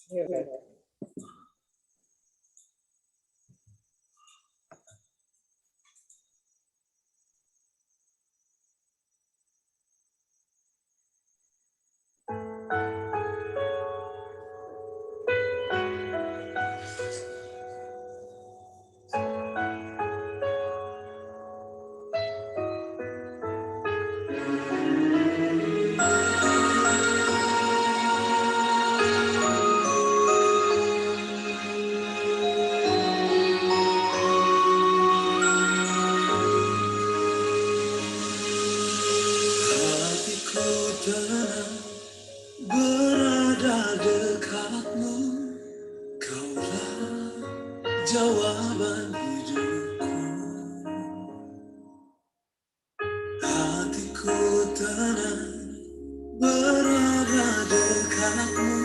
Iya udah. Hatiku tenang berada dekatmu, kaulah jawaban hidupku. Hatiku tenang berada dekatmu,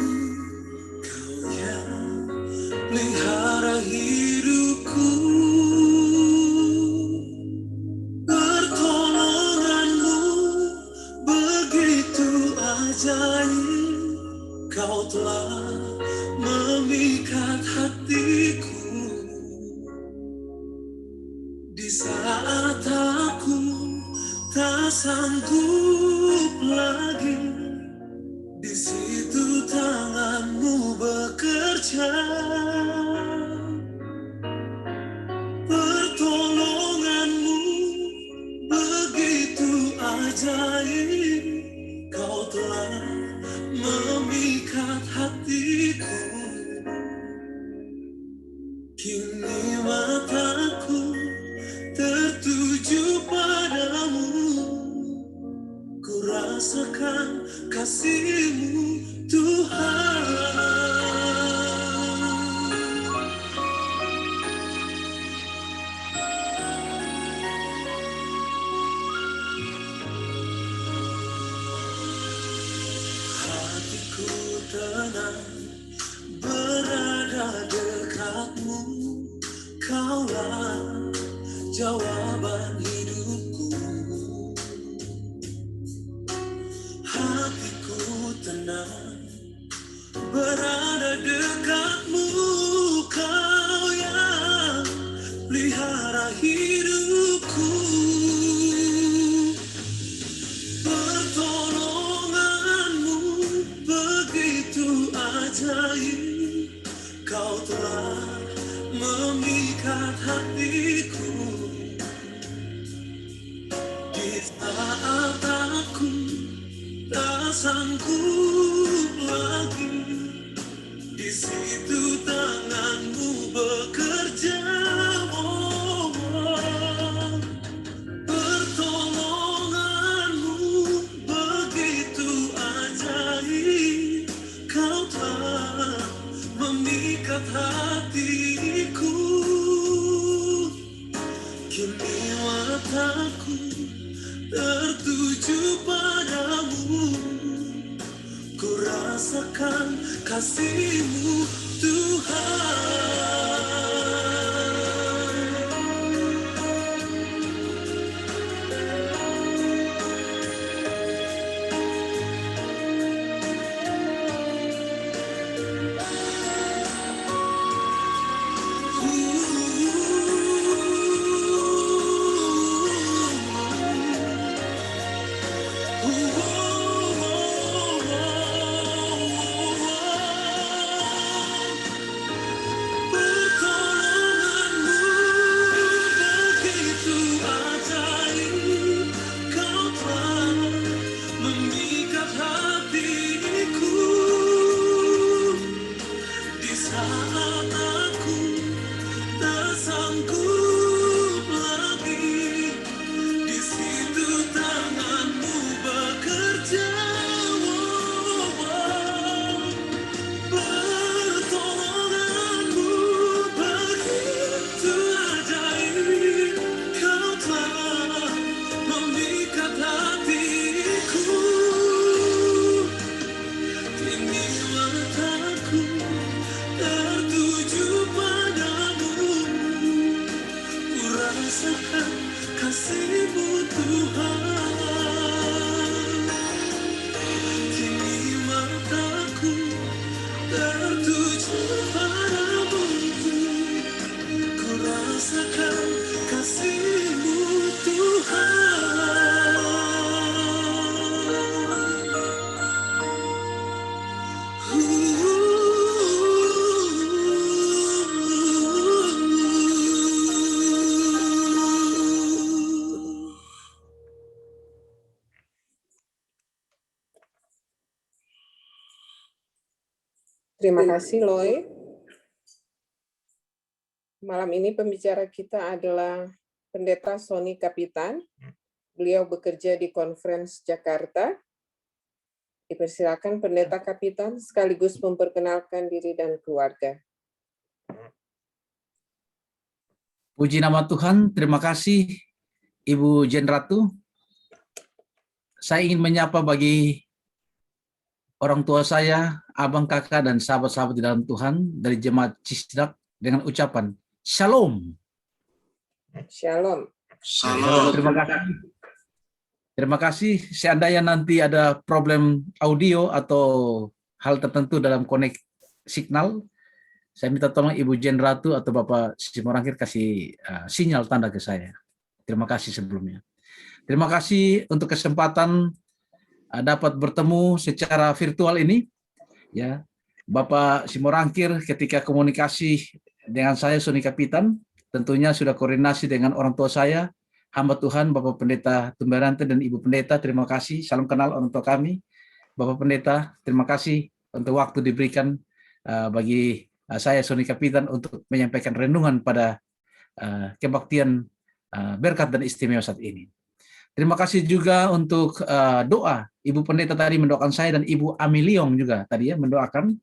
kau yang pelihara hidupku. Pertolonganmu begitu ajaib, kau telah memikat hatiku. Di saat aku tak sanggup lagi, di situ tanganmu bekerja. Pertolonganmu begitu ajaib, kau telah memikat hatiku. Kini mataku tertuju padamu, ku rasakan kasih-Mu Tuhan. Hatiku tenang berada dekatmu, kaulah jawaban hidupku. Hatiku tenang berada dekatmu, kau yang pelihara hidupku. Pertolonganmu begitu ajaib, kau telah memikat hatiku. Di saat aku tak sanggup lagi, di situ tanganmu bekerja. Oh, oh. Pertolonganmu begitu ajaib, kau telah memikat hatiku. Kini mataku tertuju padamu, ku rasakan kasih-Mu Tuhan. Terima kasih, Loy. Malam ini pembicara kita adalah Pendeta Sony Kapitan. Beliau bekerja di Conference Jakarta. Dipersilakan Pendeta Kapitan sekaligus memperkenalkan diri dan keluarga. Puji nama Tuhan, terima kasih Ibu Jen Ratu. Saya ingin menyapa bagi orang tua saya, abang kakak, dan sahabat-sahabat di dalam Tuhan dari Jemaat Cisdak dengan ucapan Shalom. Shalom. Salam. Terima kasih. Seandainya nanti ada problem audio atau hal tertentu dalam konek signal, saya minta tolong Ibu Jen Ratu atau Bapak Simorangkir kasih sinyal tanda ke saya. Terima kasih sebelumnya. Terima kasih untuk kesempatan dapat bertemu secara virtual ini. Ya, Bapak Simorangkir ketika komunikasi dengan saya Sony Kapitan, tentunya sudah koordinasi dengan orang tua saya, hamba Tuhan Bapak Pendeta Tumberante dan Ibu Pendeta. Terima kasih. Salam kenal orang tua kami. Bapak Pendeta, terima kasih untuk waktu diberikan bagi saya Sony Kapitan untuk menyampaikan renungan pada kebaktian berkat dan istimewa saat ini. Terima kasih juga untuk doa. Ibu Pendeta tadi mendoakan saya dan Ibu Amiliong juga tadi ya mendoakan.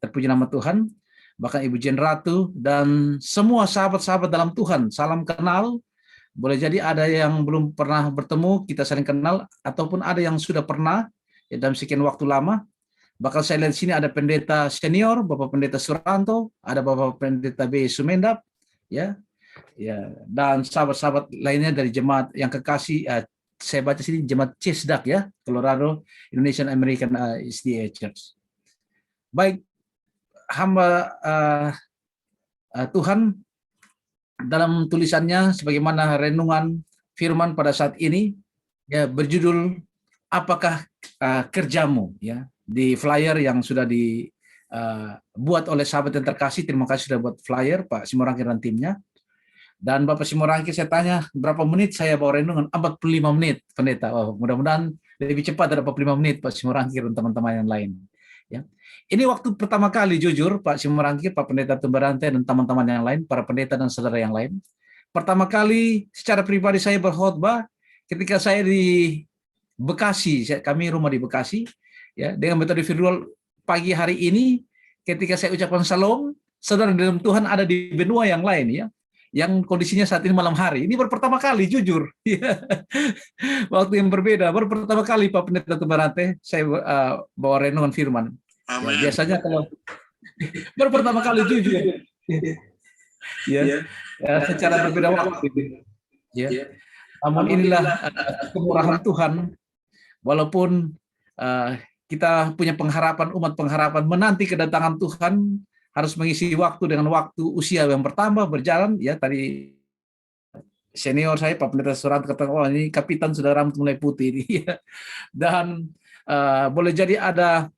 Terpuji nama Tuhan. Bahkan Ibu Jen Ratu dan semua sahabat-sahabat dalam Tuhan. Salam kenal. Boleh jadi ada yang belum pernah bertemu, kita saling kenal, ataupun ada yang sudah pernah ya, dalam sekian waktu lama. Bahkan saya lihat di sini ada pendeta senior, Bapak Pendeta Suranto, ada Bapak Pendeta B. Sumendap, ya, dan sahabat-sahabat lainnya dari jemaat yang kekasih. Saya baca sini jemaat Cisdak ya, Colorado Indonesian American SDA Church. Baik, hamba Tuhan dalam tulisannya sebagaimana renungan firman pada saat ini ya berjudul apakah kerjamu ya, di flyer yang sudah dibuat oleh sahabat yang terkasih. Terima kasih sudah buat flyer Pak Simorangkir dan timnya. Dan Bapak Simorangkir saya tanya berapa menit saya bawa renungan, 45 menit pendeta. Oh, mudah-mudahan lebih cepat dari 45 menit Pak Simorangkir dan teman-teman yang lain ya. Ini waktu pertama kali jujur Pak Simorangkir, Pak Pendeta Tumberante dan teman-teman yang lain, para pendeta dan saudara yang lain. Pertama kali secara pribadi saya berkhotbah ketika saya di Bekasi, kami rumah di Bekasi, ya dengan metode virtual pagi hari ini. Ketika saya ucapkan salam, saudara dalam Tuhan ada di benua yang lain ya, yang kondisinya saat ini malam hari. Ini baru pertama kali jujur, ya. Waktu yang berbeda. Baru pertama kali Pak Pendeta Tumberante saya bawa renungan firman. Ya, biasanya kalau baru pertama kali jujur, ya, secara berbeda waktu, ya. Namun inilah kemurahan Tuhan. Walaupun kita punya pengharapan, umat pengharapan menanti kedatangan Tuhan, harus mengisi waktu dengan waktu usia yang bertambah berjalan. Ya tadi senior saya Pak Pendeta Surat kata, oh ini kapitan sudah rambut mulai putih ini. Dan boleh jadi ada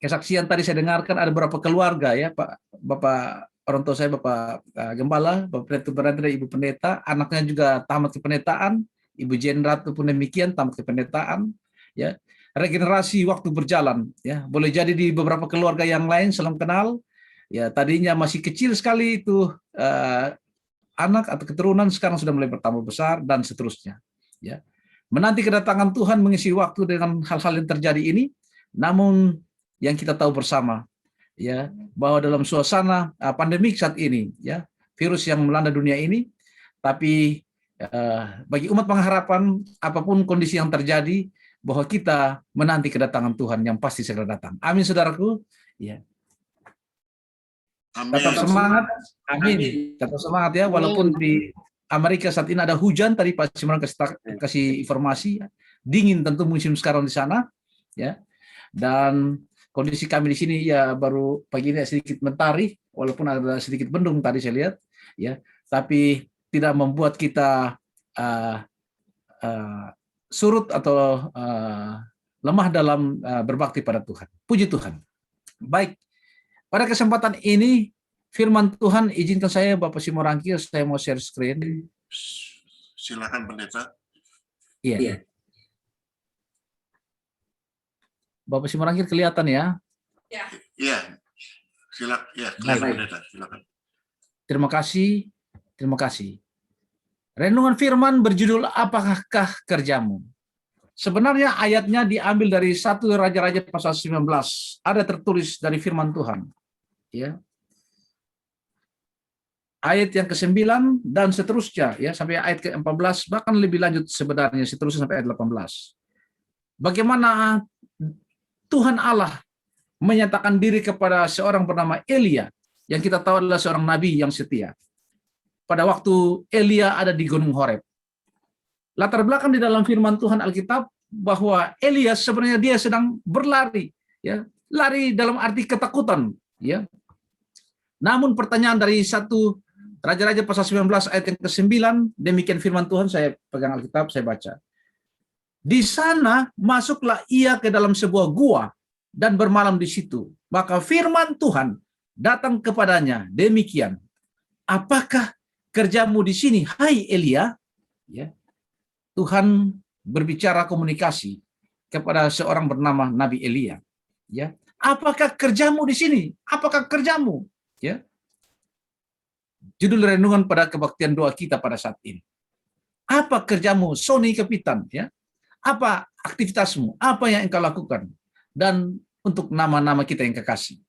kesaksian tadi saya dengarkan ada beberapa keluarga ya Pak, Bapak orang tua saya Bapak Gembala, Bapak Pendeta Tumberante dan Ibu Pendeta, anaknya juga tamat kependetaan. Ibu Jen Ratu pun demikian tamat kependetaan ya. Regenerasi waktu berjalan ya. Boleh jadi di beberapa keluarga yang lain salam kenal ya, tadinya masih kecil sekali itu anak atau keturunan, sekarang sudah mulai bertambah besar dan seterusnya ya. Menanti kedatangan Tuhan mengisi waktu dengan hal-hal yang terjadi ini. Namun yang kita tahu bersama ya bahwa dalam suasana pandemik saat ini ya, virus yang melanda dunia ini, tapi bagi umat pengharapan apapun kondisi yang terjadi, bahwa kita menanti kedatangan Tuhan yang pasti segera datang. Amin saudaraku. Ya. Amin. Tetap semangat. Amin. Tetap semangat ya, walaupun di Amerika saat ini ada hujan, tadi Pak Simon kasih informasi, dingin tentu musim sekarang di sana ya. Dan kondisi kami di sini ya baru pagi ini sedikit mentari, walaupun ada sedikit mendung tadi saya lihat ya, tapi tidak membuat kita surut atau lemah dalam berbakti pada Tuhan. Puji Tuhan. Baik, pada kesempatan ini firman Tuhan, izinkan saya Bapak Simorangkir, saya mau share screen. Silakan pendeta. Iya. Bapak Simorangkir kelihatan ya? Iya. Clear, Baik. Pendeta. Silakan. Terima kasih. Terima kasih. Renungan firman berjudul Apakah Kerjamu? Sebenarnya ayatnya diambil dari 1 Raja-Raja pasal 19. Ada tertulis dari firman Tuhan. Ya. Ayat yang ke-9 dan seterusnya ya sampai ayat ke-14, bahkan lebih lanjut sebenarnya seterusnya sampai ayat 18. Bagaimana Tuhan Allah menyatakan diri kepada seorang bernama Elia yang kita tahu adalah seorang nabi yang setia. Pada waktu Elia ada di Gunung Horeb. Latar belakang di dalam firman Tuhan Alkitab bahwa Elia sebenarnya dia sedang berlari, ya, lari dalam arti ketakutan, ya. Namun pertanyaan dari 1 Raja-Raja pasal 19 ayat yang ke-9, demikian firman Tuhan, saya pegang Alkitab, saya baca. Di sana masuklah ia ke dalam sebuah gua dan bermalam di situ. Maka firman Tuhan datang kepadanya demikian. Apakah kerjamu di sini, hai Elia? Ya. Tuhan berbicara komunikasi kepada seorang bernama Nabi Elia. Ya. Apakah kerjamu di sini? Apakah kerjamu? Ya. Judul renungan pada kebaktian doa kita pada saat ini. Apa kerjamu, Sony Kapitan? Ya. Apa aktivitasmu? Apa yang engkau lakukan? Dan untuk nama-nama kita yang kekasih.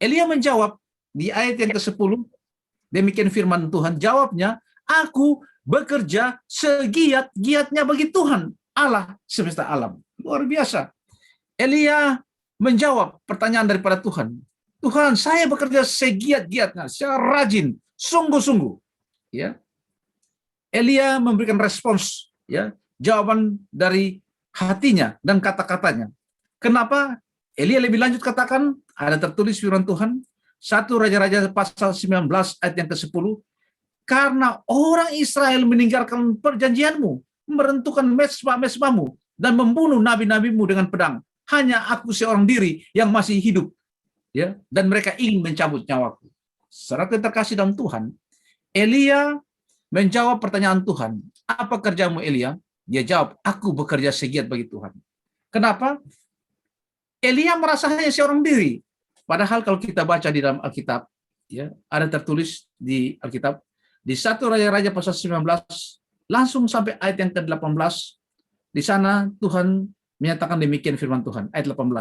Elia menjawab di ayat yang ke-10, demikian firman Tuhan, jawabnya, aku bekerja segiat-giatnya bagi Tuhan, Allah semesta alam. Luar biasa. Elia menjawab pertanyaan daripada Tuhan. Tuhan, saya bekerja segiat-giatnya, secara rajin, sungguh-sungguh. Ya. Elia memberikan respons, ya, jawaban dari hatinya dan kata-katanya. Kenapa? Elia lebih lanjut katakan, ada tertulis firman Tuhan, 1 Raja-Raja pasal 19 ayat yang ke-10, karena orang Israel meninggalkan perjanjianmu, merentukan mesbah-mesbahmu, dan membunuh nabi-nabimu dengan pedang. Hanya aku seorang diri yang masih hidup, ya, dan mereka ingin mencabut nyawaku. Saudara terkasih dalam Tuhan, Elia menjawab pertanyaan Tuhan. Apa kerjamu, Elia? Dia jawab, aku bekerja segiat bagi Tuhan. Kenapa? Elia merasa hanya seorang diri. Padahal kalau kita baca di dalam Alkitab, ya, ada tertulis di Alkitab, di 1 Raja-Raja pasal 19, langsung sampai ayat yang ke-18, di sana Tuhan menyatakan demikian firman Tuhan, ayat 18.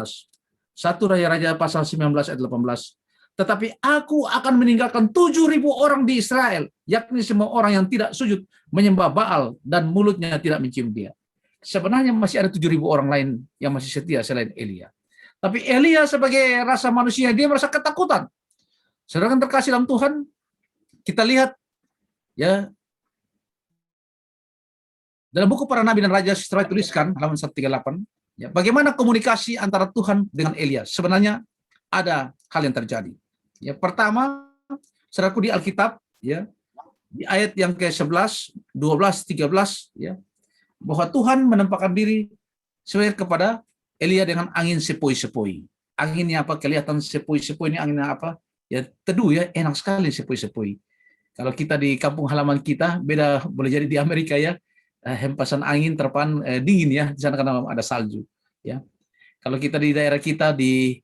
1 Raja-Raja pasal 19 ayat 18. Tetapi aku akan meninggalkan 7.000 orang di Israel, yakni semua orang yang tidak sujud menyembah Baal dan mulutnya tidak mencium dia. Sebenarnya masih ada 7.000 orang lain yang masih setia selain Elia. Tapi Elia sebagai rasa manusia, dia merasa ketakutan. Sedangkan terkasih dalam Tuhan, kita lihat, ya, dalam buku para nabi dan raja setelah tuliskan halaman 138, ya, bagaimana komunikasi antara Tuhan dengan Elia. Sebenarnya ada hal yang terjadi. Ya, pertama, saudaraku di Alkitab, ya, di ayat yang ke-11, 12, 13, ya, bahwa Tuhan menampakkan diri sesuai kepada Elia dengan angin sepoi-sepoi. Anginnya apa? Kelihatan sepoi-sepoi ini anginnya apa? Ya, teduh, ya, enak sekali sepoi-sepoi. Kalau kita di kampung halaman kita, beda boleh jadi di Amerika, ya, hempasan angin terpan dingin, ya, di sana karena ada salju, ya. Kalau kita di daerah kita di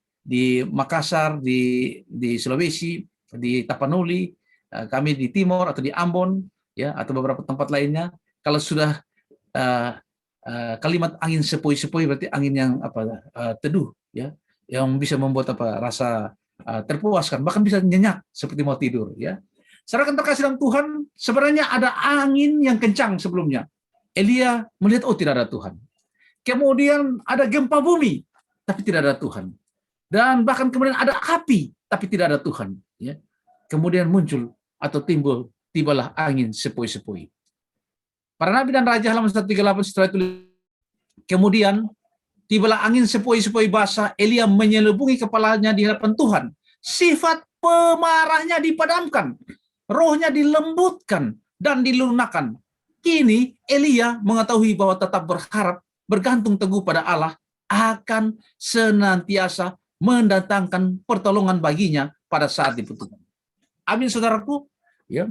Makassar, di Sulawesi, di Tapanuli, kami di Timor atau di Ambon, ya, atau beberapa tempat lainnya, kalau sudah kalimat angin sepoi-sepoi berarti angin yang teduh, ya, yang bisa membuat rasa terpuaskan, bahkan bisa nyenyak seperti mau tidur, ya. Saudara terkasih dalam Tuhan, sebenarnya ada angin yang kencang sebelumnya. Elia melihat, oh, tidak ada Tuhan. Kemudian ada gempa bumi, tapi tidak ada Tuhan. Dan bahkan kemudian ada api, tapi tidak ada Tuhan, ya. Kemudian muncul atau tibalah angin sepoi-sepoi. Para nabi dan raja halaman 138 setelah itu, kemudian tibalah angin sepoi-sepoi basah, Elia menyelubungi kepalanya di hadapan Tuhan. Sifat pemarahnya dipadamkan, rohnya dilembutkan dan dilunakkan. Kini Elia mengetahui bahwa tetap berharap, bergantung teguh pada Allah, akan senantiasa mendatangkan pertolongan baginya pada saat dibutuhkan. Amin, saudaraku. Ya,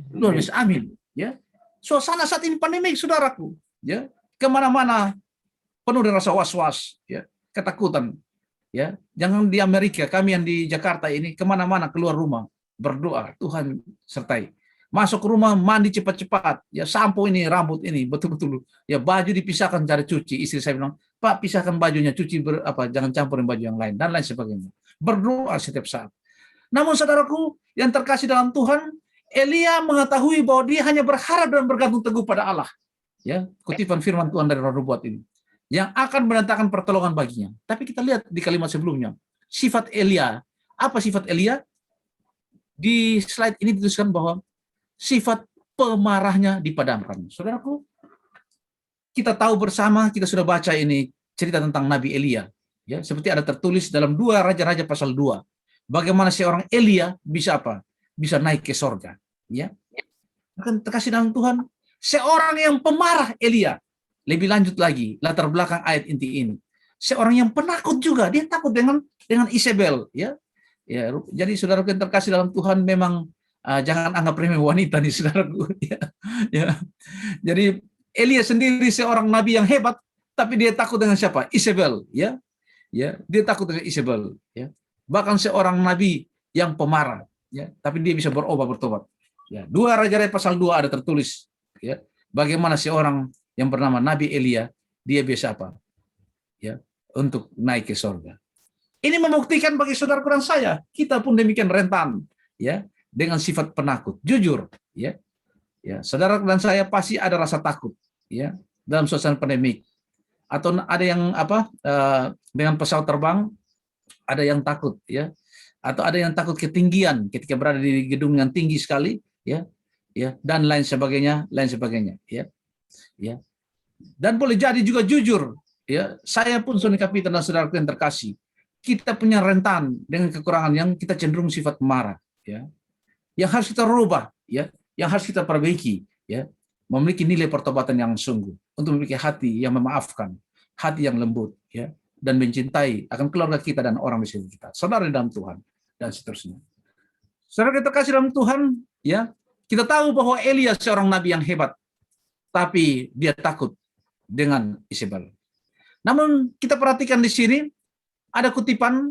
luar biasa. Amin. Ya, suasana saat ini pandemik, saudaraku. Ya, kemana-mana penuh dengan rasa was-was, ya, ketakutan. Ya, jangan di Amerika, kami yang di Jakarta ini kemana-mana keluar rumah berdoa, Tuhan sertai. Masuk rumah mandi cepat-cepat, ya sampo ini, rambut ini betul-betul, ya baju dipisahkan cari cuci. Istri saya bilang, Pak pisahkan bajunya, cuci jangan campurin baju yang lain dan lain sebagainya. Berdoa setiap saat. Namun saudaraku yang terkasih dalam Tuhan, Elia mengetahui bahwa dia hanya berharap dan bergantung teguh pada Allah. Ya, kutipan firman Tuhan dari Roh Nubuat ini yang akan mendatangkan pertolongan baginya. Tapi kita lihat di kalimat sebelumnya, sifat Elia. Apa sifat Elia? Di slide ini dituliskan bahwa sifat pemarahnya dipadamkan. Saudaraku, kita tahu bersama, kita sudah baca ini cerita tentang Nabi Elia. Ya, seperti ada tertulis dalam 2 Raja-Raja pasal 2. Bagaimana seorang Elia bisa apa? Bisa naik ke sorga. Ya. Akan terkasih dalam Tuhan, seorang yang pemarah Elia. Lebih lanjut lagi, latar belakang ayat inti ini. Seorang yang penakut juga, dia takut dengan Isabel, ya. Ya, jadi saudara yang terkasih dalam Tuhan memang jangan anggap remeh wanita nih saudaraku. Ya, ya. Jadi Elia sendiri seorang nabi yang hebat, tapi dia takut dengan siapa? Isabel, ya. Ya, dia takut dengan Isabel, ya. Bahkan seorang nabi yang pemarah, ya, tapi dia bisa bertobat. Ya, 2 Raja-Raja pasal 2 ada tertulis, ya, bagaimana seorang yang bernama Nabi Elia, dia bisa apa? Ya, untuk naik ke surga. Ini membuktikan bagi saudara dan saya, kita pun demikian rentan, ya, dengan sifat penakut. Jujur, ya. Ya, saudara dan saya pasti ada rasa takut, ya, dalam suasana pandemik. Atau ada yang dengan pesawat terbang, ada yang takut, ya. Atau ada yang takut ketinggian ketika berada di gedung yang tinggi sekali, ya. Ya, dan lain sebagainya, ya. Ya. Dan boleh jadi juga jujur, ya, saya pun Sony Kapitan dan saudara yang terkasih, kita punya rentan dengan kekurangan yang kita cenderung sifat marah, ya, yang harus kita rubah, ya, yang harus kita perbaiki, ya, memiliki nilai pertobatan yang sungguh, untuk memiliki hati yang memaafkan, hati yang lembut, ya, dan mencintai akan keluarga kita dan orang di sekitar kita, saudara dalam Tuhan, dan seterusnya. Saudara yang terkasih dalam Tuhan, ya, kita tahu bahwa Elia seorang nabi yang hebat, tapi dia takut dengan Isabel. Namun kita perhatikan di sini ada kutipan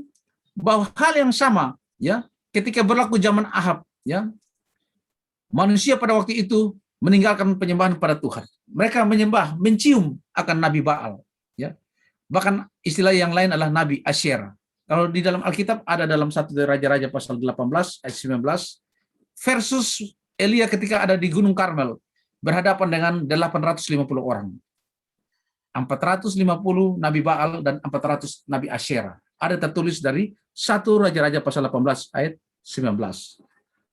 bahwa hal yang sama, ya, ketika berlaku zaman Ahab, ya, manusia pada waktu itu meninggalkan penyembahan pada Tuhan. Mereka mencium akan Nabi Baal, ya. Bahkan istilah yang lain adalah Nabi Asyera. Kalau di dalam Alkitab ada dalam 1 Raja-Raja pasal 18 ayat 19 versus Elia ketika ada di Gunung Karmel berhadapan dengan 850 orang. 450 Nabi Baal dan 400 Nabi Asyera. Ada tertulis dari 1 Raja-Raja pasal 18 ayat 19.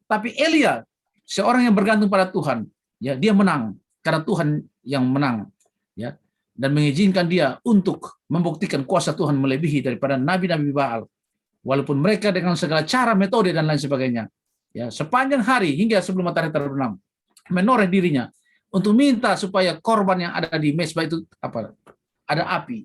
Tapi Elia, seorang yang bergantung pada Tuhan, ya, dia menang karena Tuhan yang menang, ya, dan mengizinkan dia untuk membuktikan kuasa Tuhan melebihi daripada nabi-nabi Baal. Walaupun mereka dengan segala cara, metode dan lain sebagainya, ya, sepanjang hari hingga sebelum matahari terbenam, menoreh dirinya untuk minta supaya korban yang ada di mezbah itu ada api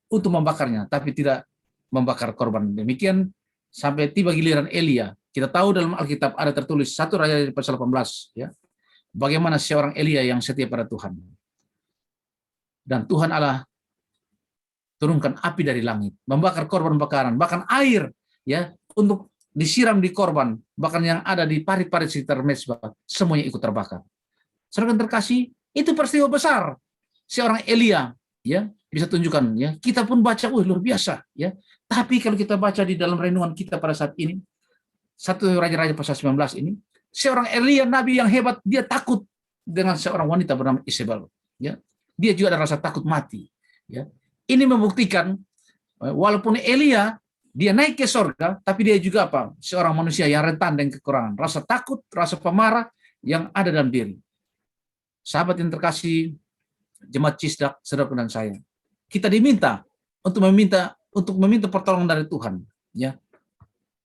untuk membakarnya, tapi tidak membakar korban. Demikian sampai tiba giliran Elia. Kita tahu dalam Alkitab ada tertulis 1 Raja pasal 18, ya, bagaimana seorang Elia yang setia pada Tuhan. Dan Tuhan Allah turunkan api dari langit, membakar korban bakaran, bahkan air, ya, untuk disiram di korban, bahkan yang ada di parit-parit sekitar mezbah, semuanya ikut terbakar. Saudara terkasih, itu peristiwa besar. Seorang Elia, ya, bisa tunjukkan, ya. Kita pun baca, luar biasa, ya. Tapi kalau kita baca di dalam renungan kita pada saat ini, 1 Raja-Raja pasal 19 ini, seorang Elia nabi yang hebat, dia takut dengan seorang wanita bernama Isabel, ya. Dia juga ada rasa takut mati, ya. Ini membuktikan walaupun Elia dia naik ke surga, tapi dia juga apa? Seorang manusia yang rentan dengan kekurangan, rasa takut, rasa pemarah yang ada dalam diri. Sahabat yang terkasih, jemaat Cisdak, saudara dan saya, kita diminta untuk meminta pertolongan dari Tuhan, ya.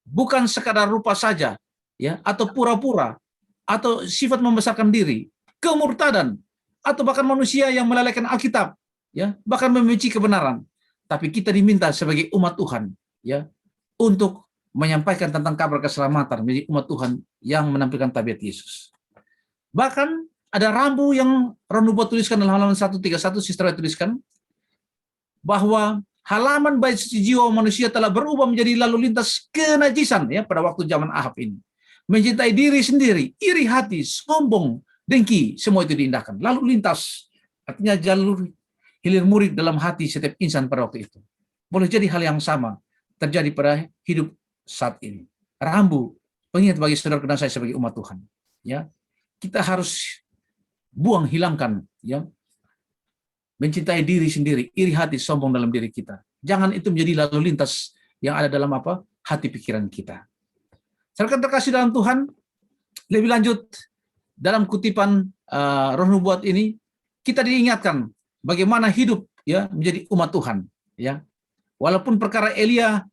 Bukan sekadar rupa saja, ya, atau pura-pura, atau sifat membesarkan diri, kemurtadan, atau bahkan manusia yang melalaikan Alkitab, ya, bahkan membenci kebenaran. Tapi kita diminta sebagai umat Tuhan, ya, untuk menyampaikan tentang kabar keselamatan menjadi umat Tuhan yang menampilkan tabiat Yesus. Bahkan ada rambu yang Roh Nubuat tuliskan dalam halaman 131, Sister tuliskan bahwa halaman bait suci jiwa manusia telah berubah menjadi lalu lintas kenajisan ya pada waktu zaman Ahab ini. Mencintai diri sendiri, iri hati, sombong, dengki, semua itu diindahkan. Lalu lintas, artinya jalur hilir murid dalam hati setiap insan pada waktu itu. Boleh jadi hal yang sama terjadi pada hidup saat ini. Rambu, pengingat bagi saudara dan saya sebagai umat Tuhan. Ya, kita harus hilangkan ya mencintai diri sendiri, iri hati, sombong dalam diri kita. Jangan itu menjadi lalu lintas yang ada dalam hati pikiran kita. Saudara terkasih dalam Tuhan, lebih lanjut dalam kutipan Roh Nubuat ini kita diingatkan bagaimana hidup ya menjadi umat Tuhan ya. Walaupun perkara Elia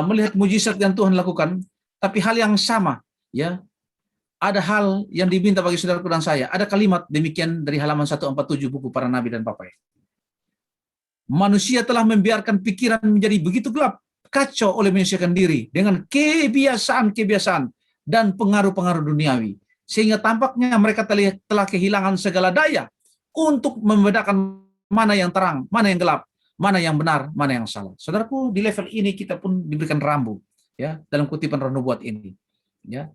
melihat mujizat yang Tuhan lakukan, tapi hal yang sama ya. Ada hal yang diminta bagi saudara dan saya. Ada kalimat demikian dari halaman 147 buku para nabi dan papai. Manusia telah membiarkan pikiran menjadi begitu gelap, kacau oleh menyesuaikan diri dengan kebiasaan-kebiasaan dan pengaruh-pengaruh duniawi. Sehingga tampaknya mereka telah kehilangan segala daya untuk membedakan mana yang terang, mana yang gelap, mana yang benar, mana yang salah. Saudaraku, di level ini kita pun diberikan rambu ya dalam kutipan Roh Nubuat ini. Ya.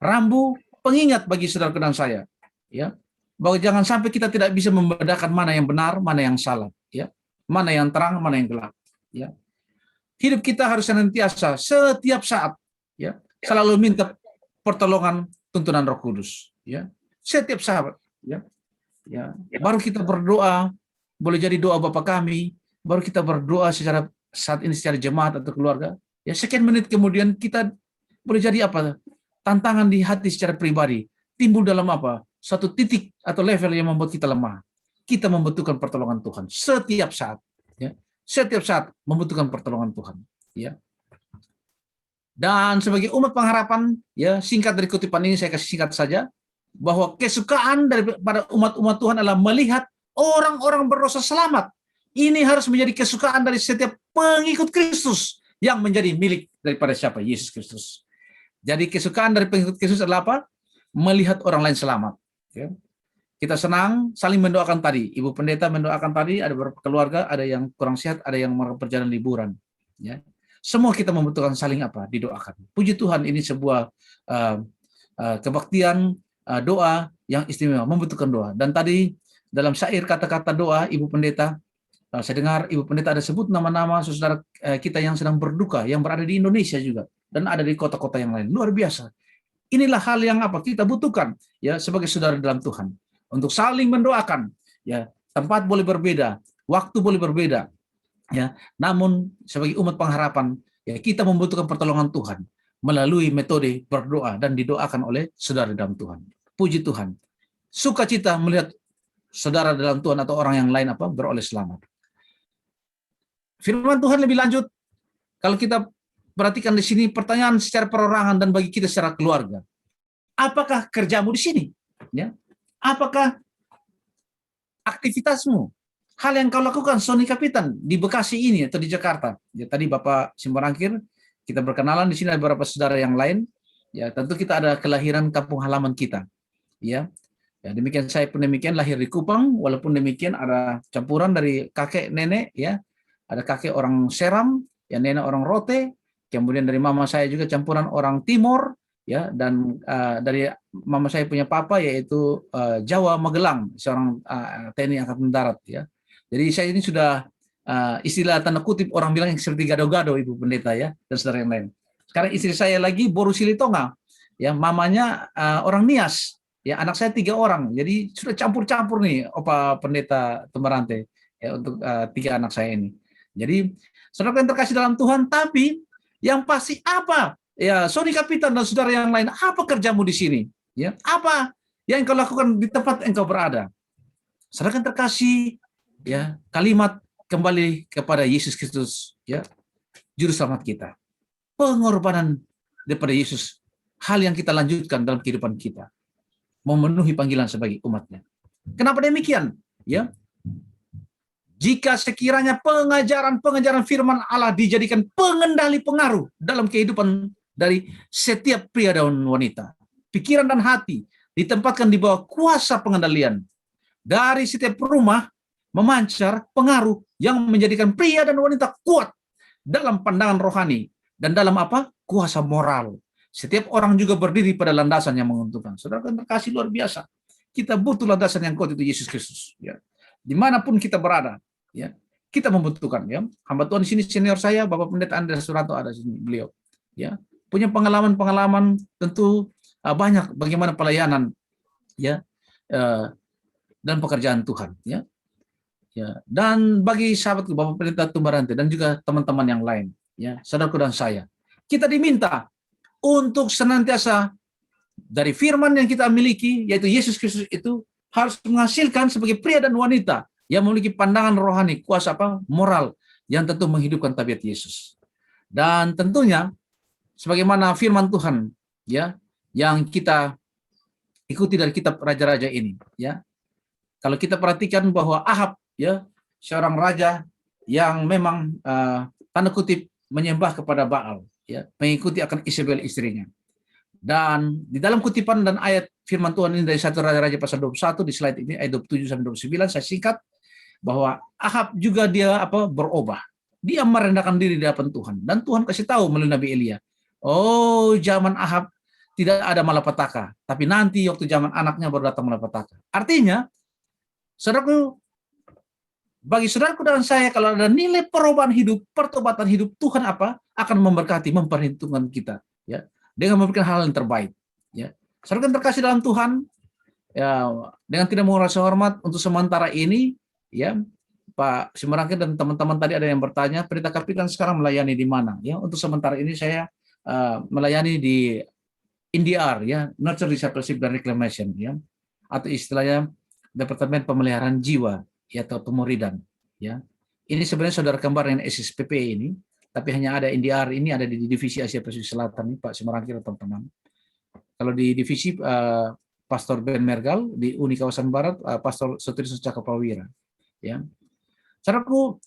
Rambu pengingat bagi saudara dan saya ya bahwa jangan sampai kita tidak bisa membedakan mana yang benar, mana yang salah ya, mana yang terang, mana yang gelap ya. Hidup kita harus senantiasa setiap saat ya selalu minta pertolongan tuntunan Roh Kudus ya. Setiap saat ya. Ya, baru kita berdoa, boleh jadi doa Bapa kami, baru kita berdoa secara saat ini secara jemaat atau keluarga. Ya, sekian menit kemudian kita boleh jadi tantangan di hati secara pribadi, timbul dalam satu titik atau level yang membuat kita lemah. Kita membutuhkan pertolongan Tuhan setiap saat. Ya. Setiap saat membutuhkan pertolongan Tuhan. Ya. Dan sebagai umat pengharapan, ya singkat dari kutipan ini saya kasih singkat saja, bahwa kesukaan daripada umat-umat Tuhan adalah melihat orang-orang berdosa selamat. Ini harus menjadi kesukaan dari setiap pengikut Kristus yang menjadi milik daripada siapa? Yesus Kristus. Jadi kesukaan dari pengikut Kristus adalah apa? Melihat orang lain selamat. Ya. Kita senang saling mendoakan tadi. Ibu pendeta mendoakan tadi, ada beberapa keluarga, ada yang kurang sehat, ada yang melakukan perjalanan liburan. Ya. Semua kita membutuhkan saling didoakan. Puji Tuhan, ini sebuah kebaktian doa yang istimewa, membutuhkan doa. Dan tadi dalam syair kata-kata doa, Ibu pendeta, saya dengar Ibu pendeta ada sebut nama-nama saudara kita yang sedang berduka, yang berada di Indonesia juga. Dan ada di kota-kota yang lain. Luar biasa. Inilah hal yang kita butuhkan ya sebagai saudara dalam Tuhan. Untuk saling mendoakan. Ya, tempat boleh berbeda, waktu boleh berbeda. Ya, namun sebagai umat pengharapan, ya kita membutuhkan pertolongan Tuhan melalui metode berdoa dan didoakan oleh saudara dalam Tuhan. Puji Tuhan. Sukacita melihat saudara dalam Tuhan atau orang yang lain beroleh selamat. Firman Tuhan lebih lanjut, kalau kita perhatikan di sini pertanyaan secara perorangan dan bagi kita secara keluarga. Apakah kerjamu di sini? Ya. Apakah aktivitasmu? Hal yang kau lakukan, Sony Kapitan, di Bekasi ini atau di Jakarta. Ya, tadi Bapak Simorangkir, kita berkenalan di sini ada beberapa saudara yang lain. Ya, tentu kita ada kelahiran kampung halaman kita. Ya. Ya, demikian saya pun demikian lahir di Kupang, walaupun demikian ada campuran dari kakek nenek ya. Ada kakek orang Seram, ya nenek orang Rote. Kemudian dari mama saya juga campuran orang Timor, ya, dan dari mama saya punya papa yaitu Jawa Magelang, seorang TNI Angkatan Darat, ya. Jadi saya ini sudah istilah tanda kutip orang bilang yang seperti gado-gado Ibu Pendeta ya dan saudara yang lain. Sekarang istri saya lagi Boru Silitonga, ya mamanya orang Nias, ya anak saya 3 orang, jadi sudah campur-campur nih Opa Pendeta Temerante ya untuk 3 anak saya ini. Jadi saudara yang terkasih dalam Tuhan, tapi yang pasti apa? Ya, Sony Kapitan dan saudara yang lain, apa kerjamu di sini? Ya, apa yang engkau lakukan di tempat engkau berada? Saudara yang terkasih, ya, kalimat kembali kepada Yesus Kristus, ya, juru selamat kita. Pengorbanan daripada Yesus, hal yang kita lanjutkan dalam kehidupan kita, memenuhi panggilan sebagai umatnya. Kenapa demikian? Ya, jika sekiranya pengajaran firman Allah dijadikan pengendali pengaruh dalam kehidupan dari setiap pria dan wanita, pikiran dan hati ditempatkan di bawah kuasa pengendalian dari setiap rumah, memancar pengaruh yang menjadikan pria dan wanita kuat dalam pandangan rohani dan dalam apa? Kuasa moral. Setiap orang juga berdiri pada landasan yang menguntungkan. Saudara yang terkasih luar biasa. Kita butuh landasan yang kuat, itu Yesus Kristus. Ya. Dimanapun kita berada, ya, kita membutuhkan. Ya. Hamba Tuhan di sini senior saya, Bapak Pendeta Andreas Suranto ada di sini, beliau. Ya, punya pengalaman-pengalaman tentu banyak bagaimana pelayanan, ya, dan pekerjaan Tuhan. Ya. Ya. Dan bagi sahabatku, Bapak Pendeta Tumbarante dan juga teman-teman yang lain, ya, saudaraku dan saya, kita diminta untuk senantiasa dari firman yang kita miliki, yaitu Yesus Kristus itu harus menghasilkan sebagai pria dan wanita yang memiliki pandangan rohani, kuasa apa? Moral, yang tentu menghidupkan tabiat Yesus. Dan tentunya, sebagaimana firman Tuhan, ya, yang kita ikuti dari kitab raja-raja ini, ya. Kalau kita perhatikan bahwa Ahab, ya, seorang raja yang memang tanda kutip menyembah kepada Baal, ya, mengikuti akan Isabel istrinya. Dan di dalam kutipan dan ayat firman Tuhan ini dari 1 Raja-Raja pasal 21 di slide ini ayat 27 sampai 29 saya singkat bahwa Ahab juga dia berubah. Dia merendahkan diri di hadapan Tuhan dan Tuhan kasih tahu melalui Nabi Elia. Oh, zaman Ahab tidak ada malapetaka, tapi nanti waktu zaman anaknya baru datang malapetaka. Artinya, saudaraku, bagi saudaraku dan saya, kalau ada nilai perubahan hidup, pertobatan hidup, Tuhan akan memberkati, memperhitungkan kita, ya, dengan memberikan hal yang terbaik. Ya, saudara yang terkasih dalam Tuhan, ya, dengan tidak mengurangi hormat untuk sementara ini, ya, Pak Simarangkir dan teman-teman tadi ada yang bertanya, Pendeta Kapitan sekarang melayani di mana? Ya, untuk sementara ini saya melayani di NDR, ya, Nurture, Discipleship dan Reclamation, ya, atau istilahnya Departemen Pemeliharaan Jiwa, ya, atau pemuridan, ya. Ini sebenarnya saudara kembar dengan SSPP ini, tapi hanya ada NDR ini ada di divisi Asia Pasifik Selatan nih, Pak Simarangkir teman-teman. Kalau di divisi Pastor Ben Mergal, di Uni Kawasan Barat Pastor Sutrisno Cakaprawira, ya. Saudaraku,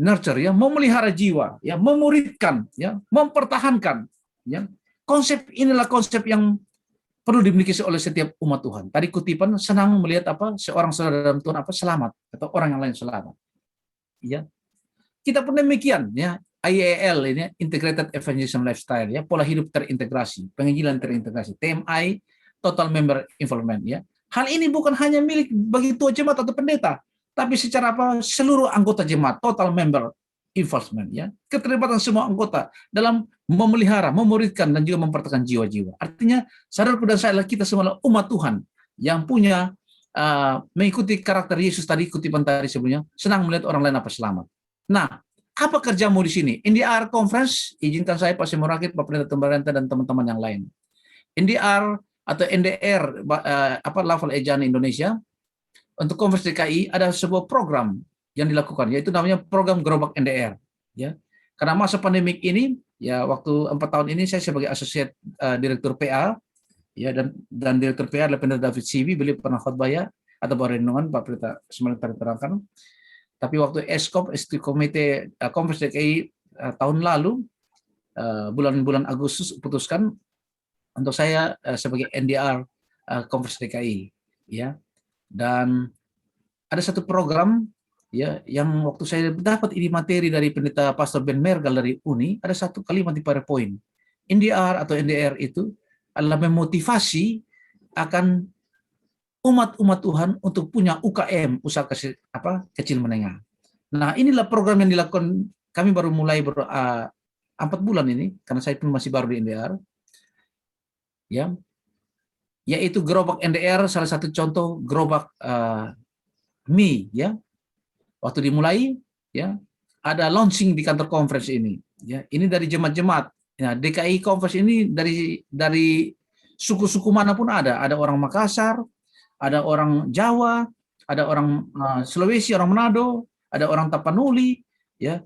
nurture, ya, memelihara jiwa, ya, memuridkan, ya, mempertahankan, ya. Konsep inilah konsep yang perlu dimiliki oleh setiap umat Tuhan. Tadi kutipan senang melihat seorang saudara dalam Tuhan selamat atau orang yang lain selamat. Ya. Kita pun demikian, ya. IEL ini Integrated Evangelism Lifestyle, ya, pola hidup terintegrasi, penginjilan terintegrasi, TMI, Total Member Involvement, ya. Hal ini bukan hanya milik bagi tua jemaat atau pendeta, tapi secara seluruh anggota jemaat, Total Member Involvement, ya. Keterlibatan semua anggota dalam memelihara, memuridkan dan juga mempertahankan jiwa-jiwa. Artinya, saudaraku dan saya, kita semua umat Tuhan yang punya mengikuti karakter Yesus tadi, kutipan tadi sebelumnya, senang melihat orang lain selamat. Nah, apa kerjamu di sini? NDR Conference, izinkan saya Pak Simarangkir, Pak Pendeta Tumbarante dan teman-teman yang lain. NDR atau NDR level Ejana Indonesia untuk Conference DKI ada sebuah program yang dilakukan, yaitu namanya program Gerobak NDR, ya. Karena masa pandemik ini, ya, waktu 4 tahun ini saya sebagai Associate Direktur PA, ya, dan Direktur PA adalah Pendeta David Sibi, beliau pernah khotbah, ya, atau renungan Pak Pendeta semangat terangkan. Tapi waktu ESCOP, Komite Conference DKI tahun lalu, bulan Agustus, putuskan untuk saya sebagai NDR Conference DKI, ya. Dan ada satu program, ya, yang waktu saya dapat ini materi dari Pendeta Pastor Ben Mergal dari Uni, ada satu kalimat di PowerPoint. NDR atau NDR itu adalah memotivasi akan umat-umat Tuhan untuk punya UKM, usaha kecil menengah. Nah, inilah program yang dilakukan, kami baru mulai 4 bulan ini, karena saya pun masih baru di NDR, ya, yaitu gerobak NDR, salah satu contoh gerobak mie, ya. Waktu dimulai, ya, ada launching di kantor conference ini, ya. Ini dari jemaat-jemaat. Ya, DKI Conference ini dari suku-suku manapun ada orang Makassar, ada orang Jawa, ada orang Sulawesi, orang Manado, ada orang Tapanuli, ya,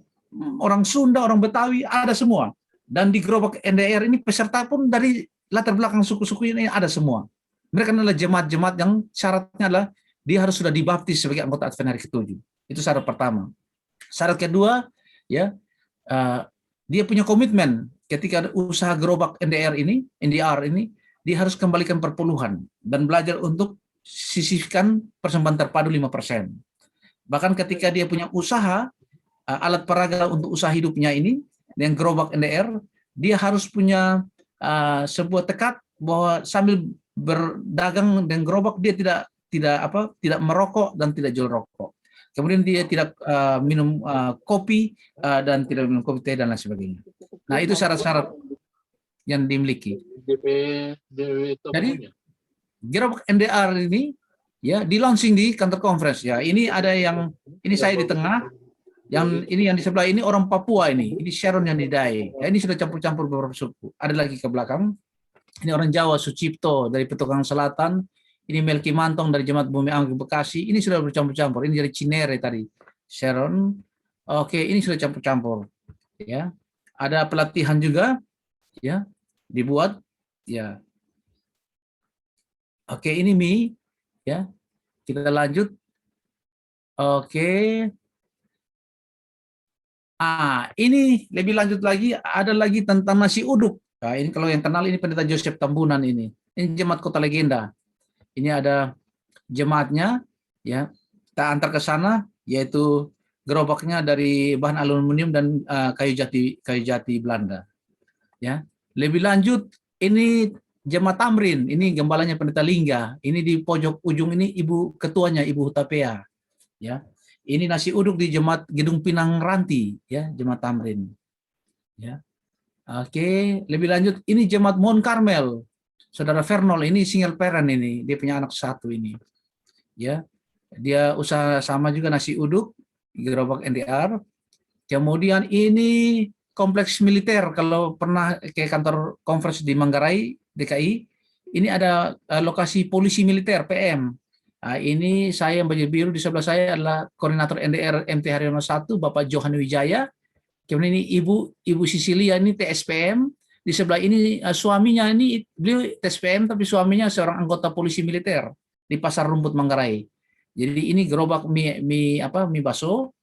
orang Sunda, orang Betawi, ada semua. Dan di gerobak NDR ini peserta pun dari latar belakang suku-suku ini ada semua. Mereka adalah jemaat-jemaat yang syaratnya adalah dia harus sudah dibaptis sebagai anggota Advent hari ke-7. Itu syarat pertama. Syarat kedua, ya, dia punya komitmen ketika usaha gerobak NDR ini, dia harus kembalikan perpuluhan dan belajar untuk sisihkan persembahan terpadu 5%. Bahkan ketika dia punya usaha, alat peraga untuk usaha hidupnya ini, yang gerobak NDR, dia harus punya sebuah tekad bahwa sambil berdagang dengan gerobak dia tidak merokok dan tidak jual rokok. Kemudian dia tidak minum kopi dan tidak minum kopi teh dan lain sebagainya. Nah, itu syarat-syarat yang dimiliki. Jadi gerobak NDR ini ya di launching di kantor conference ya. Ini ada yang ini saya di tengah, yang di sebelah ini orang Papua ini Sharon yang di Dae. Ya, ini sudah campur-campur beberapa suku. Ada lagi ke belakang. Ini orang Jawa, Sucipto dari Petukangan Selatan. Ini Melki Mantong dari Jemaat Bumi Anggi Bekasi. Ini sudah bercampur-campur. Ini dari Cinere tadi, Sharon. Oke, ini sudah campur-campur. Ya, ada pelatihan juga, ya, dibuat. Ya, oke, ini Mi. Ya, kita lanjut. Oke. Ini lebih lanjut lagi. Ada lagi tentang nasi uduk. Nah, ini kalau yang kenal ini Pendeta Joseph Tambunan ini. Ini jemaat Kota Legenda. Ini ada jemaatnya, ya. Kita antar ke sana, yaitu gerobaknya dari bahan aluminium dan kayu jati Belanda. Ya. Lebih lanjut, ini jemaat Tamrin. Ini gembalanya Pendeta Lingga. Ini di pojok ujung ini ibu ketuanya, Ibu Hutapea. Ya. Ini nasi uduk di jemaat Gedung Pinang Ranti, ya, jemaat Tamrin. Ya. Oke, lebih lanjut ini jemaat Mount Carmel. Saudara Fernol ini single parent ini, dia punya anak satu ini. Ya. Dia usaha sama juga nasi uduk, gerobak NDR. Kemudian ini kompleks militer, kalau pernah ke kantor conference di Manggarai, DKI, ini ada lokasi polisi militer PM. Nah, ini saya yang baju biru, di sebelah saya adalah koordinator NDR MT Haryono 1, Bapak Johan Wijaya. Kemudian ini Ibu Sisilia ini TSPM, di sebelah ini suaminya ini beliau TSPM tapi suaminya seorang anggota polisi militer di Pasar Rumput Manggarai. Jadi ini gerobak mie bakso,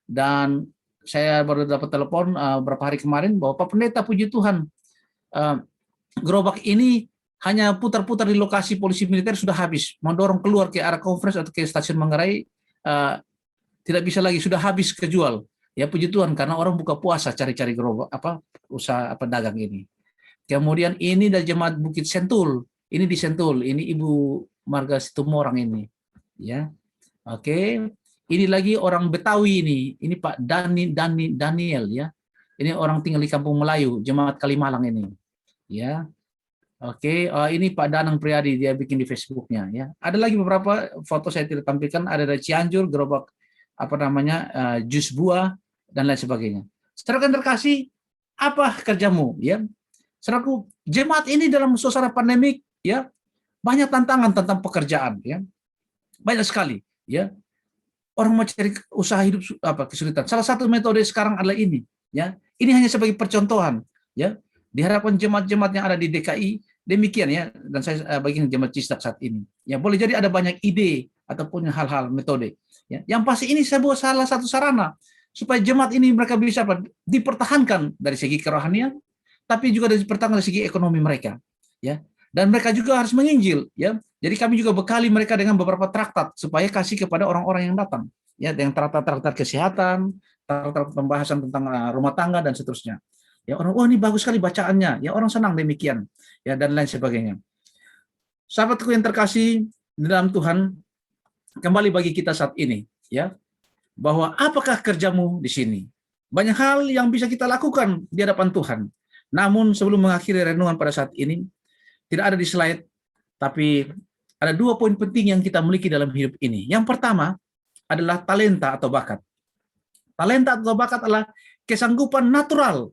dan saya baru dapat telepon beberapa hari kemarin bahwa Pak Pendeta puji Tuhan gerobak ini hanya putar-putar di lokasi polisi militer sudah habis. Mau dorong keluar ke arah conference atau ke stasiun Manggarai tidak bisa lagi, sudah habis kejual. Ya puji Tuhan, karena orang buka puasa cari-cari gerobak usaha dagang ini. Kemudian ini dari jemaat Bukit Sentul. Ini di Sentul, ini Ibu Marga Situmorang ini. Ya. Oke. Ini lagi orang Betawi ini. Ini Pak Daniel ya. Ini orang tinggal di Kampung Melayu, jemaat Kalimalang ini. Ya. Oke, ini Pak Danang Priadi, dia bikin di Facebooknya ya. Ada lagi beberapa foto saya tidak tampilkan, ada dari Cianjur, gerobak jus buah dan lain sebagainya. Saudara terkasih, apa kerjamu ya? Saudaraku, jemaat ini dalam suasana pandemik ya, banyak tantangan tentang pekerjaan ya. Banyak sekali ya. Orang mau cari usaha hidup kesulitan. Salah satu metode sekarang adalah ini ya. Ini hanya sebagai percontohan ya. Diharapkan jemaat-jemaat yang ada di DKI demikian ya, dan saya bagian jemaat Cisdak saat ini. Ya, boleh jadi ada banyak ide ataupun hal-hal metode. Ya. Yang pasti ini sebuah salah satu sarana supaya jemaat ini mereka bisa dipertahankan dari segi kerohanian, tapi juga dipertahankan dari segi ekonomi mereka. Ya. Dan mereka juga harus menginjil. Ya. Jadi kami juga bekali mereka dengan beberapa traktat supaya kasih kepada orang-orang yang datang. Ya, dengan traktat-traktat kesehatan, traktat pembahasan tentang rumah tangga dan seterusnya. Ya, orang, ini bagus sekali bacaannya. Ya, orang senang demikian. Ya, dan lain sebagainya. Sahabatku yang terkasih di dalam Tuhan, kembali bagi kita saat ini, ya, bahwa apakah kerjamu di sini? Banyak hal yang bisa kita lakukan di hadapan Tuhan. Namun sebelum mengakhiri renungan pada saat ini, tidak ada di slide, tapi ada 2 poin penting yang kita miliki dalam hidup ini. Yang pertama adalah talenta atau bakat. Talenta atau bakat adalah kesanggupan natural,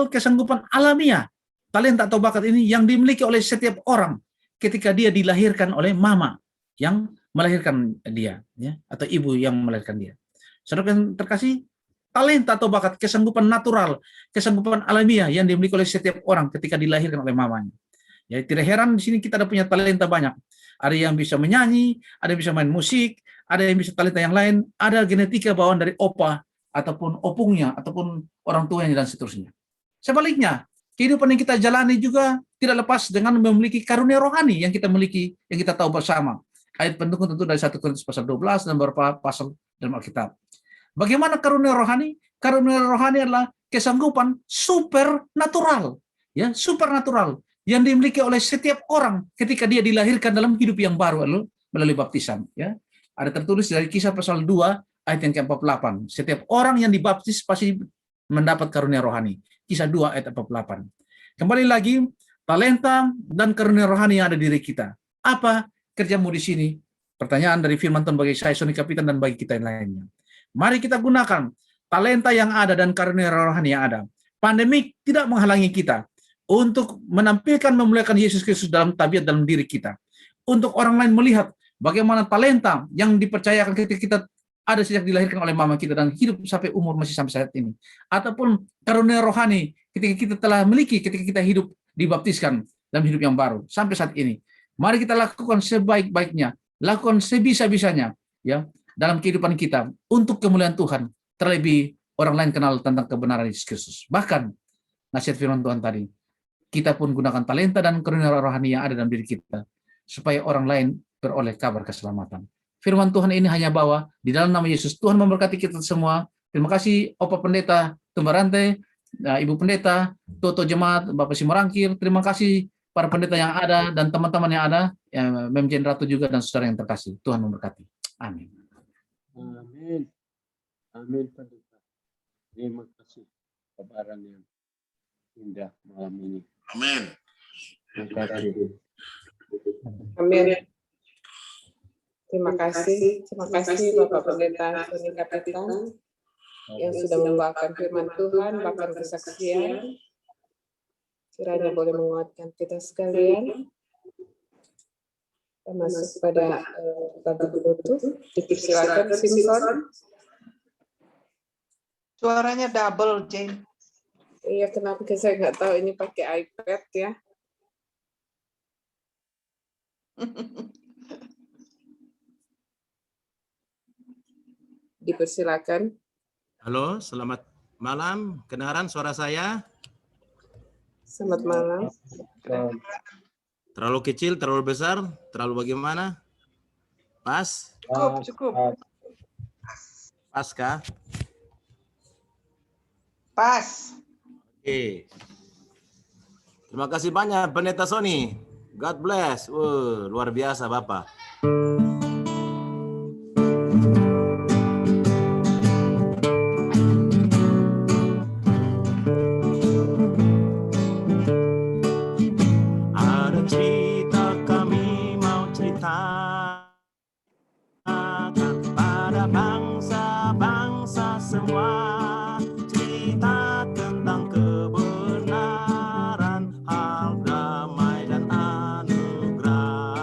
kesanggupan alamiah. Talenta atau bakat ini yang dimiliki oleh setiap orang ketika dia dilahirkan oleh mama yang melahirkan dia, ya, atau ibu yang melahirkan dia. Saudara yang terkasih, talenta atau bakat, kesanggupan natural, kesanggupan alamiah yang dimiliki oleh setiap orang ketika dilahirkan oleh mamanya. Ya, tidak heran di sini kita ada punya talenta banyak. Ada yang bisa menyanyi, ada yang bisa main musik, ada yang bisa talenta yang lain, ada genetika bawaan dari opa ataupun opungnya ataupun orang tuanya dan seterusnya. Sebaliknya, kehidupan yang kita jalani juga tidak lepas dengan memiliki karunia rohani yang kita miliki, yang kita tahu bersama. ayat pendukung tentu dari 1 Korintus pasal 12 dan beberapa pasal dalam Alkitab. Bagaimana karunia rohani? Karunia rohani adalah kesanggupan supernatural, ya, supernatural yang dimiliki oleh setiap orang ketika dia dilahirkan dalam hidup yang baru melalui baptisan, ya. Ada tertulis dari Kisah pasal 2 ayat yang ke-48. Setiap orang yang dibaptis pasti mendapat karunia rohani. Kisah 2 ayat 48. Kembali lagi, talenta dan karunia rohani yang ada di diri kita. Apa kerjamu di sini? Pertanyaan dari firman Tuhan bagi saya, Sony Kapitan, dan bagi kita yang lainnya. Mari kita gunakan talenta yang ada dan karunia rohani yang ada. Pandemik tidak menghalangi kita untuk menampilkan memuliakan Yesus Kristus dalam tabiat dalam diri kita. Untuk orang lain melihat bagaimana talenta yang dipercayakan ketika kita ada sejak dilahirkan oleh mama kita dan hidup sampai umur masih sampai saat ini. Ataupun karunia rohani ketika kita telah memiliki ketika kita hidup dibaptiskan dalam hidup yang baru sampai saat ini. Mari kita lakukan sebaik-baiknya, lakukan sebisa-bisanya, ya, dalam kehidupan kita untuk kemuliaan Tuhan. Terlebih orang lain kenal tentang kebenaran Yesus Kristus. Bahkan nasihat firman Tuhan tadi, kita pun gunakan talenta dan karunia rohani yang ada dalam diri kita supaya orang lain beroleh kabar keselamatan. Firman Tuhan ini hanya bawa di dalam nama Yesus. Tuhan memberkati kita semua. Terima kasih Opa Pendeta Tumbarante, Ibu Pendeta, Toto Jemaat, Bapak Simorangkir. Terima kasih para pendeta yang ada dan teman-teman yang ada, Mem Jen Ratu juga dan saudara yang terkasih. Tuhan memberkati. Amin. Amin. Amin, Pendeta. Terima kasih kabaran yang indah malam ini. Amin. Terima kasih. Amin. Terima kasih Bapak Pendeta Sony Kapitan yang sudah membawakan firman Tuhan, bahkan kesaksian. Kiranya boleh menguatkan kita sekalian. Kita masuk pada lagu penutup. Dipersilakan Simpson. Suaranya double, Jane. Iya, kenapa saya nggak tahu ini pakai iPad ya? Dipersilakan. Halo, selamat malam. Kedengaran suara saya? Selamat malam. Terlalu kecil, terlalu besar, terlalu bagaimana? Pas? Cukup. Pas kah? Pas. Oke. Terima kasih banyak Pendeta Sony. God bless. Luar biasa Bapak. Ada cerita kami mau ceritakan pada bangsa-bangsa semua. Cerita tentang kebenaran, hal damai dan anugerah.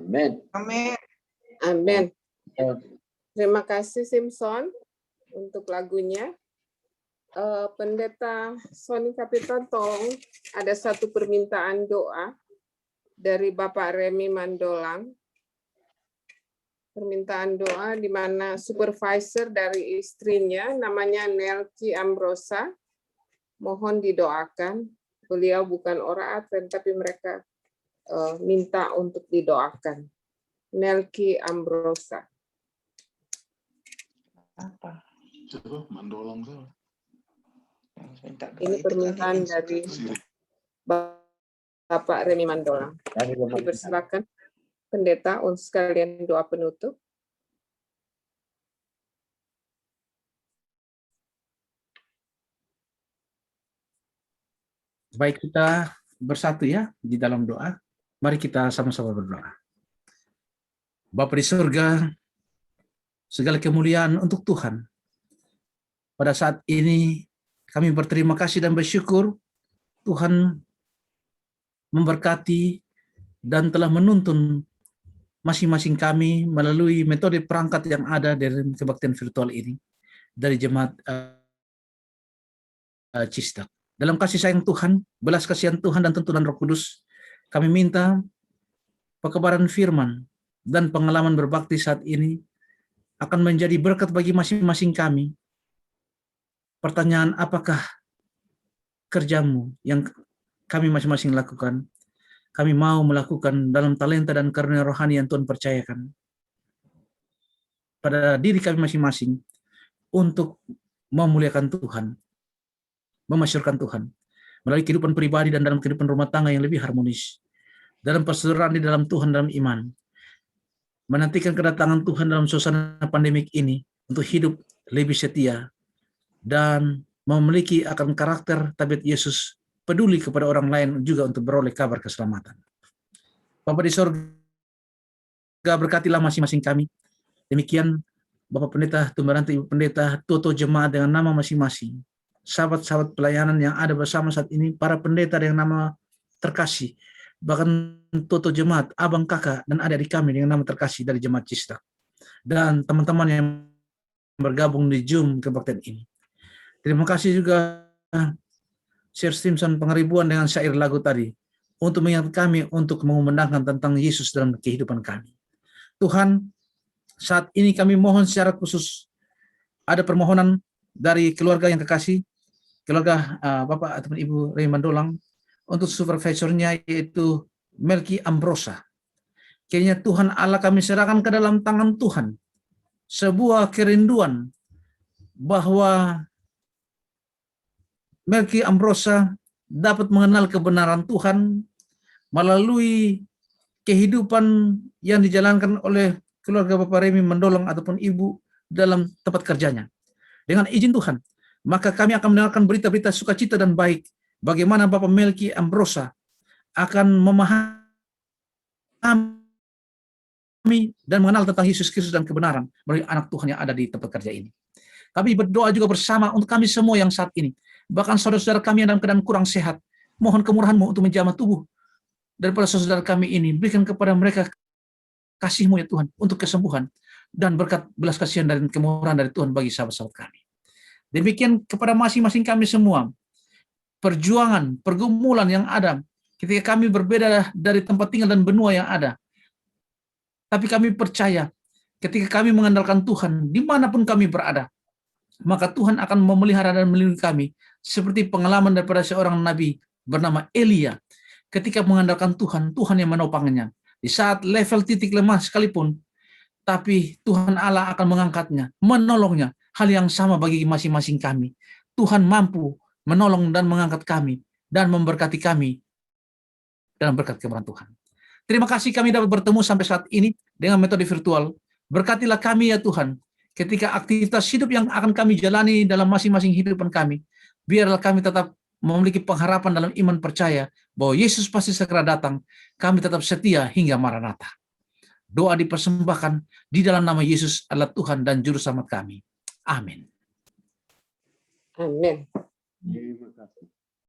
Amin. Amin. Amin. Oh, Terima kasih Simpson untuk lagunya. Pendeta Sony Kapitan, tolong ada satu permintaan doa dari Bapak Remy Mandolang. Permintaan doa di mana supervisor dari istrinya namanya Nelki Ambrosa. Mohon didoakan. Beliau bukan orang Advent tapi mereka minta untuk didoakan. Nelki Ambrosa. Apa? Siapa? Mandolong tuh. Minta doa Ini itu permintaan kali dari Siri. Bapak Remy Mandolang. dari rumah kita. Dipersilakan pendeta untuk sekalian doa penutup. Baik, kita bersatu ya di dalam doa. Mari kita sama-sama berdoa. Bapa di surga, segala kemuliaan untuk Tuhan. Pada saat ini kami berterima kasih dan bersyukur Tuhan memberkati dan telah menuntun masing-masing kami melalui metode perangkat yang ada dari kebaktian virtual ini dari jemaat Cisdak. Dalam kasih sayang Tuhan, belas kasihan Tuhan dan tuntunan Roh Kudus, kami minta pekebaran firman dan pengalaman berbakti saat ini akan menjadi berkat bagi masing-masing kami. Pertanyaan, apakah kerjamu yang kami masing-masing lakukan? Kami mau melakukan dalam talenta dan karunia rohani yang Tuhan percayakan pada diri kami masing-masing untuk memuliakan Tuhan, memasyurkan Tuhan melalui kehidupan pribadi dan dalam kehidupan rumah tangga yang lebih harmonis, dalam persaudaraan di dalam Tuhan dalam iman, menantikan kedatangan Tuhan dalam suasana pandemik ini untuk hidup lebih setia dan memiliki akan karakter tabiat Yesus, peduli kepada orang lain juga untuk beroleh kabar keselamatan. Bapa di surga, berkatilah masing-masing kami. Demikian Bapak Pendeta, Tumbaranti, Ibu Pendeta, Toto Jemaat dengan nama masing-masing, sahabat-sahabat pelayanan yang ada bersama saat ini, para pendeta dengan nama terkasih, bahkan Toto Jemaat, abang kakak dan adik-adik kami dengan nama terkasih dari Jemaat Cisdak, dan teman-teman yang bergabung di Zoom kebaktian ini. Terima kasih juga Sir Simpson Pengeribuan dengan syair lagu tadi untuk mengingat kami untuk mengumandangkan tentang Yesus dalam kehidupan kami. Tuhan, saat ini kami mohon secara khusus ada permohonan dari keluarga yang kekasih, keluarga Bapak atau Ibu Remy Mandolang, untuk supervisornya yaitu Melki Ambrosa. Kiranya Tuhan Allah kami serahkan ke dalam tangan Tuhan sebuah kerinduan bahwa Melki Ambrosa dapat mengenal kebenaran Tuhan melalui kehidupan yang dijalankan oleh keluarga Bapak Remy Mandolang ataupun Ibu dalam tempat kerjanya. Dengan izin Tuhan, maka kami akan mendengarkan berita-berita sukacita dan baik bagaimana Bapak Melki Ambrosa akan memahami dan mengenal tentang Yesus Kristus dan kebenaran melalui anak Tuhan yang ada di tempat kerja ini. Kami berdoa juga bersama untuk kami semua yang saat ini, bahkan saudara-saudara kami yang dalam keadaan kurang sehat, mohon kemurahan-Mu untuk menjamah tubuh daripada saudara kami ini, berikan kepada mereka kasih-Mu ya Tuhan untuk kesembuhan dan berkat belas kasihan dan kemurahan dari Tuhan bagi sahabat-sahabat kami. Demikian kepada masing-masing kami semua, perjuangan, pergumulan yang ada ketika kami berbeda dari tempat tinggal dan benua yang ada. Tapi kami percaya ketika kami mengandalkan Tuhan dimanapun kami berada, maka Tuhan akan memelihara dan melindungi kami seperti pengalaman daripada seorang nabi bernama Elia. Ketika mengandalkan Tuhan, Tuhan yang menopangnya. Di saat level titik lemah sekalipun, tapi Tuhan Allah akan mengangkatnya, menolongnya. Hal yang sama bagi masing-masing kami. Tuhan mampu menolong dan mengangkat kami dan memberkati kami dalam berkat kemurahan Tuhan. Terima kasih kami dapat bertemu sampai saat ini dengan metode virtual. Berkatilah kami ya Tuhan, ketika aktivitas hidup yang akan kami jalani dalam masing-masing kehidupan kami, biarlah kami tetap memiliki pengharapan dalam iman percaya bahwa Yesus pasti segera datang. Kami tetap setia hingga Maranatha. Doa dipersembahkan di dalam nama Yesus adalah Tuhan dan Juru Selamat kami. Amin. Amin. Terima kasih.